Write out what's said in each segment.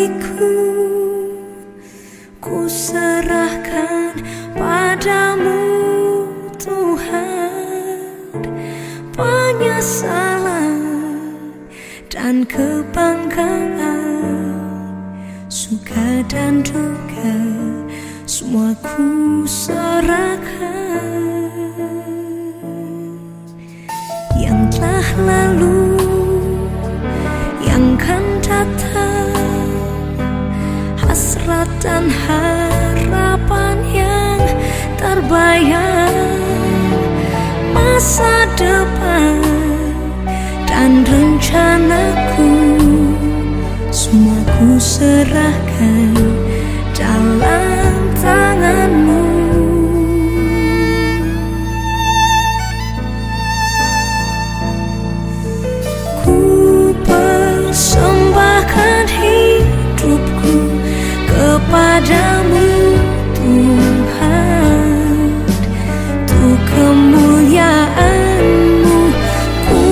hatiku ku serahkan padamu Tuhan. Penyesalan dan kebanggaan, suka dan duka, semua ku serahkan. Yang telah lalu, yang kan datang, hasrat dan harapan yang terbayang, masa depan dan rencanaku, semua ku serahkan dalam tanganmu. Ku persembahkan hidupku kepadamu Tuhan, untuk kemuliaan-Mu ku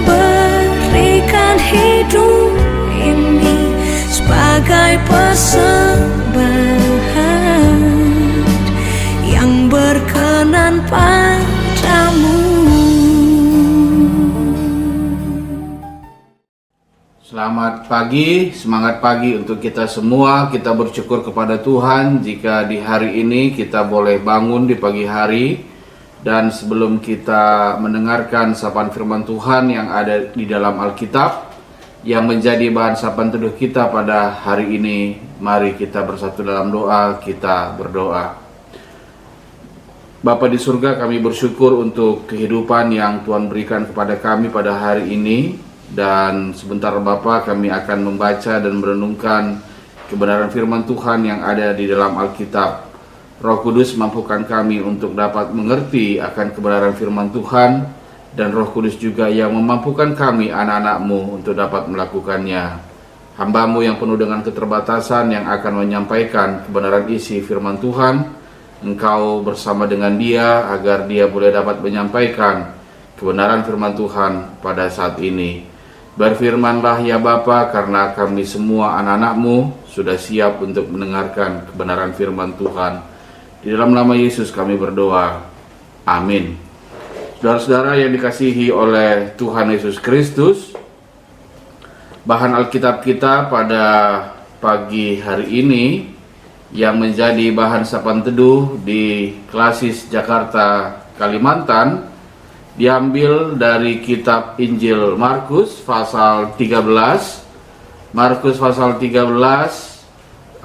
berikan hidup ini sebagai persembahan yang berkenan padamu. Selamat pagi, semangat pagi untuk kita semua. Kita bersyukur kepada Tuhan jika di hari ini kita boleh bangun di pagi hari. Dan sebelum kita mendengarkan sapaan firman Tuhan yang ada di dalam Alkitab yang menjadi bahan sapaan teduh kita pada hari ini, mari kita bersatu dalam doa. Kita berdoa. Bapa di surga, kami bersyukur untuk kehidupan yang Tuhan berikan kepada kami pada hari ini. Dan sebentar Bapa, kami akan membaca dan merenungkan kebenaran firman Tuhan yang ada di dalam Alkitab. Roh Kudus mampukan kami untuk dapat mengerti akan kebenaran firman Tuhan, dan Roh Kudus juga yang memampukan kami anak-anak-Mu untuk dapat melakukannya. Hamba-Mu yang penuh dengan keterbatasan yang akan menyampaikan kebenaran isi firman Tuhan, Engkau bersama dengan dia agar dia boleh dapat menyampaikan kebenaran firman Tuhan pada saat ini. Berfirmanlah ya Bapa, karena kami semua anak-anak-Mu sudah siap untuk mendengarkan kebenaran firman Tuhan. Di dalam nama Yesus kami berdoa. Amin. Saudara-saudara yang dikasihi oleh Tuhan Yesus Kristus, bahan Alkitab kita pada pagi hari ini yang menjadi bahan sapaan teduh di Klasis Jakarta, Kalimantan, diambil dari kitab Injil Markus pasal 13. Markus pasal 13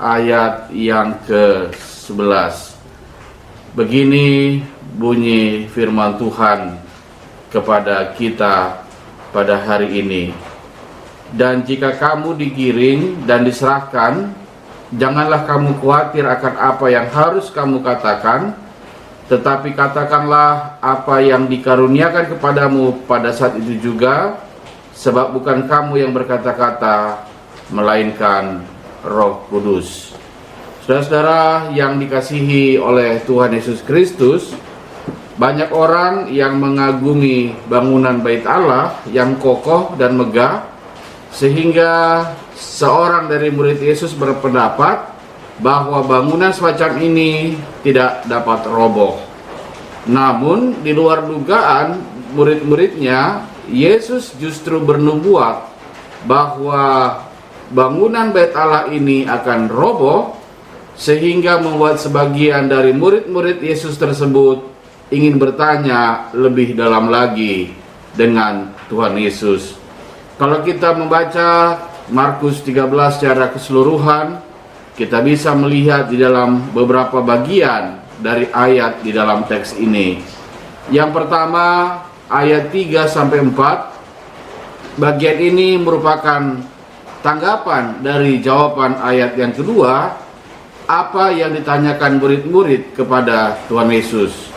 ayat yang ke-11. Begini bunyi firman Tuhan kepada kita pada hari ini. Dan jika kamu digiring dan diserahkan, janganlah kamu khawatir akan apa yang harus kamu katakan, tetapi katakanlah apa yang dikaruniakan kepadamu pada saat itu juga, sebab bukan kamu yang berkata-kata, melainkan Roh Kudus. Saudara-saudara yang dikasihi oleh Tuhan Yesus Kristus, banyak orang yang mengagumi bangunan Bait Allah yang kokoh dan megah, sehingga seorang dari murid Yesus berpendapat bahwa bangunan semacam ini tidak dapat roboh. Namun di luar dugaan murid-muridnya, Yesus justru bernubuat bahwa bangunan Bait Allah ini akan roboh, sehingga membuat sebagian dari murid-murid Yesus tersebut ingin bertanya lebih dalam lagi dengan Tuhan Yesus. Kalau kita membaca Markus 13 secara keseluruhan, kita bisa melihat di dalam beberapa bagian dari ayat di dalam teks ini. Yang pertama, ayat 3-4. Bagian ini merupakan tanggapan dari jawaban ayat yang kedua, apa yang ditanyakan murid-murid kepada Tuhan Yesus.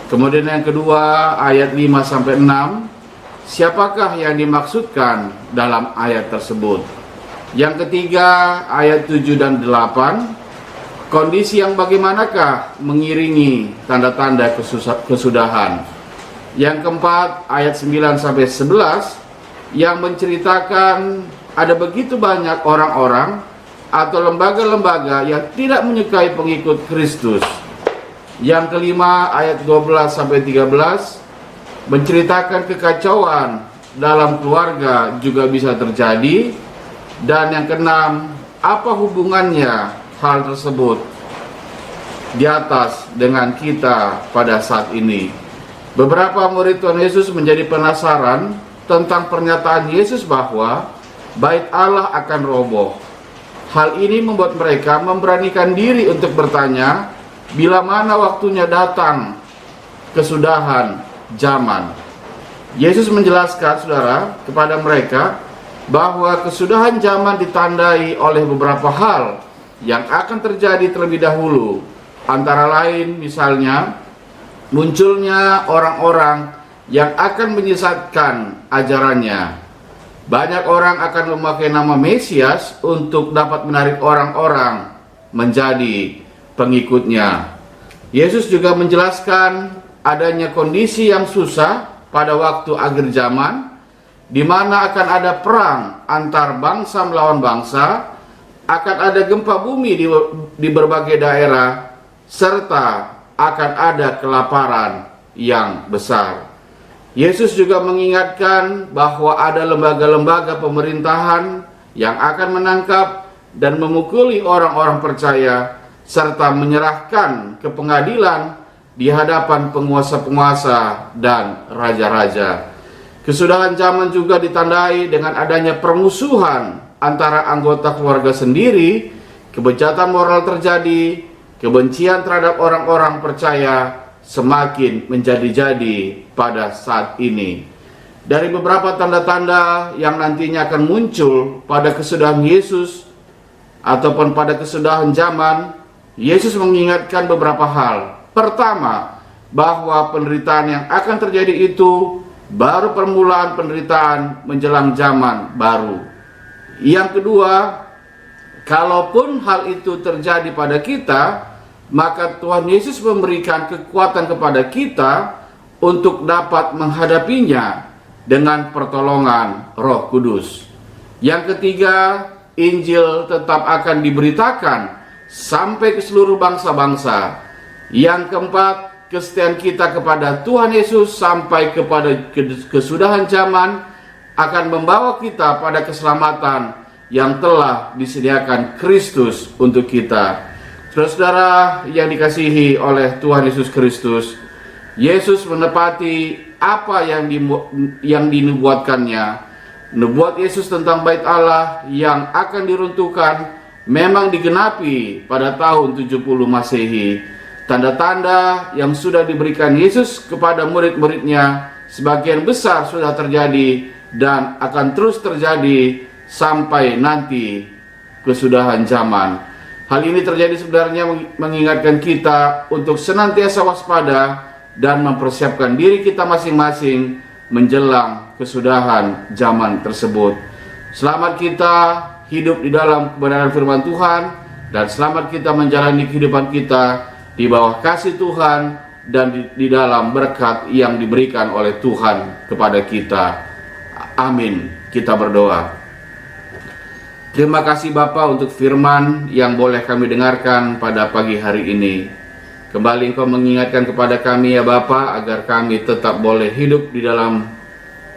Kemudian yang kedua, ayat 5-6. Siapakah yang dimaksudkan dalam ayat tersebut? Yang ketiga, ayat 7 dan 8, kondisi yang bagaimanakah mengiringi tanda-tanda kesudahan. Yang keempat, ayat 9-11, yang menceritakan ada begitu banyak orang-orang atau lembaga-lembaga yang tidak menyukai pengikut Kristus. Yang kelima, ayat 12-13 menceritakan kekacauan dalam keluarga juga bisa terjadi. Dan yang keenam, apa hubungannya hal tersebut di atas dengan kita pada saat ini? Beberapa murid Tuhan Yesus menjadi penasaran tentang pernyataan Yesus bahwa bait Allah akan roboh. Hal ini membuat mereka memberanikan diri untuk bertanya, bila mana waktunya datang kesudahan zaman. Yesus menjelaskan, saudara, kepada mereka bahwa kesudahan zaman ditandai oleh beberapa hal yang akan terjadi terlebih dahulu. Antara lain misalnya munculnya orang-orang yang akan menyesatkan ajarannya. Banyak orang akan memakai nama Mesias untuk dapat menarik orang-orang menjadi pengikutnya. Yesus juga menjelaskan adanya kondisi yang susah pada waktu akhir zaman, di mana akan ada perang antar bangsa melawan bangsa, akan ada gempa bumi di berbagai daerah, serta akan ada kelaparan yang besar. Yesus juga mengingatkan bahwa ada lembaga-lembaga pemerintahan yang akan menangkap dan memukuli orang-orang percaya, serta menyerahkan ke pengadilan di hadapan penguasa-penguasa dan raja-raja. Kesudahan zaman juga ditandai dengan adanya permusuhan antara anggota keluarga sendiri, kebejatan moral terjadi, kebencian terhadap orang-orang percaya semakin menjadi-jadi pada saat ini. Dari beberapa tanda-tanda yang nantinya akan muncul pada kesudahan Yesus ataupun pada kesudahan zaman, Yesus mengingatkan beberapa hal. Pertama, bahwa penderitaan yang akan terjadi itu baru permulaan penderitaan menjelang zaman baru. Yang kedua, kalaupun hal itu terjadi pada kita, maka Tuhan Yesus memberikan kekuatan kepada kita untuk dapat menghadapinya dengan pertolongan Roh Kudus. Yang ketiga, Injil tetap akan diberitakan sampai ke seluruh bangsa-bangsa. Yang keempat, kesetiaan kita kepada Tuhan Yesus sampai kepada kesudahan zaman akan membawa kita pada keselamatan yang telah disediakan Kristus untuk kita. Saudara-saudara yang dikasihi oleh Tuhan Yesus Kristus, Yesus menepati apa yang dinubuatkannya. Nubuat Yesus tentang bait Allah yang akan diruntuhkan memang digenapi pada tahun 70 Masehi. Tanda-tanda yang sudah diberikan Yesus kepada murid-muridnya sebagian besar sudah terjadi dan akan terus terjadi sampai nanti kesudahan zaman. Hal ini terjadi sebenarnya mengingatkan kita untuk senantiasa waspada dan mempersiapkan diri kita masing-masing menjelang kesudahan zaman tersebut. Selamat kita hidup di dalam kebenaran firman Tuhan, dan selamat kita menjalani kehidupan kita di bawah kasih Tuhan dan di dalam berkat yang diberikan oleh Tuhan kepada kita. Amin. Kita berdoa. Terima kasih Bapa untuk firman yang boleh kami dengarkan pada pagi hari ini. Kembali Engkau mengingatkan kepada kami ya Bapa, agar kami tetap boleh hidup di dalam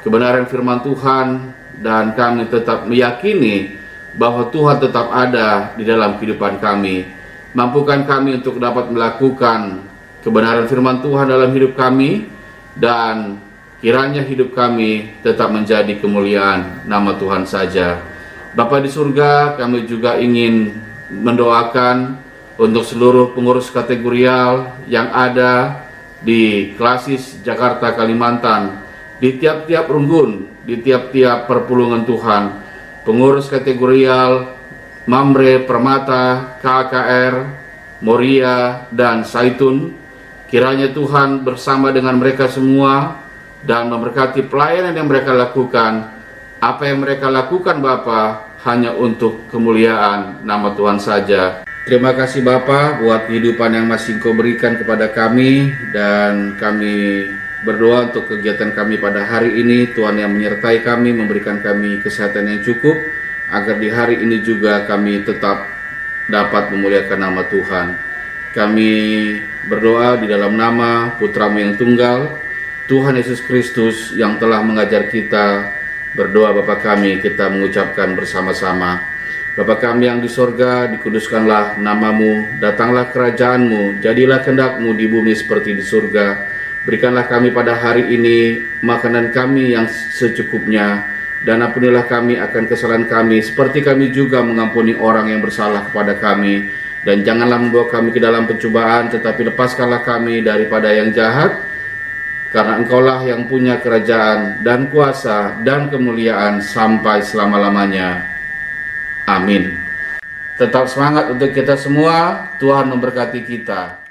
kebenaran firman Tuhan, dan kami tetap meyakini bahwa Tuhan tetap ada di dalam kehidupan kami. Mampukan kami untuk dapat melakukan kebenaran firman Tuhan dalam hidup kami, dan kiranya hidup kami tetap menjadi kemuliaan nama Tuhan saja. Bapa di surga, kami juga ingin mendoakan untuk seluruh pengurus kategorial yang ada di Klasis Jakarta Kalimantan, di tiap-tiap runggun, di tiap-tiap perpulungan Tuhan, pengurus kategorial Mamre, Permata, KKR, Moria, dan Zaitun. Kiranya Tuhan bersama dengan mereka semua dan memberkati pelayanan yang mereka lakukan. Apa yang mereka lakukan Bapa hanya untuk kemuliaan nama Tuhan saja. Terima kasih Bapa buat kehidupan yang masih Engkau berikan kepada kami, dan kami berdoa untuk kegiatan kami pada hari ini. Tuhan yang menyertai kami, memberikan kami kesehatan yang cukup, agar di hari ini juga kami tetap dapat memuliakan nama Tuhan. Kami berdoa di dalam nama Putra-Mu yang tunggal, Tuhan Yesus Kristus, yang telah mengajar kita berdoa. Bapa kami, kita mengucapkan bersama-sama. Bapa kami yang di sorga, dikuduskanlah nama-Mu, datanglah kerajaan-Mu, jadilah kehendak-Mu di bumi seperti di surga. Berikanlah kami pada hari ini makanan kami yang secukupnya, dan ampunilah kami akan kesalahan kami, seperti kami juga mengampuni orang yang bersalah kepada kami. Dan janganlah membawa kami ke dalam pencobaan, tetapi lepaskanlah kami daripada yang jahat, karena Engkaulah yang punya kerajaan dan kuasa dan kemuliaan sampai selama-lamanya. Amin. Tetap semangat untuk kita semua. Tuhan memberkati kita.